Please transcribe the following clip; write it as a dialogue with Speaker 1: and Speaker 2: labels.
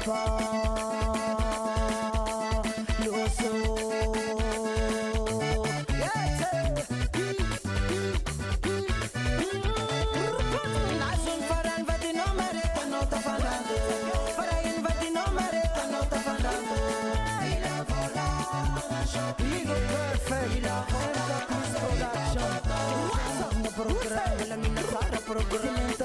Speaker 1: fa, lo so. Nassun faran vadi nomere, non sta parlando. Farai in vadi nomere, non sta parlando. Il vola, Ligo perfect, il production. What's up, the program, la mina para program.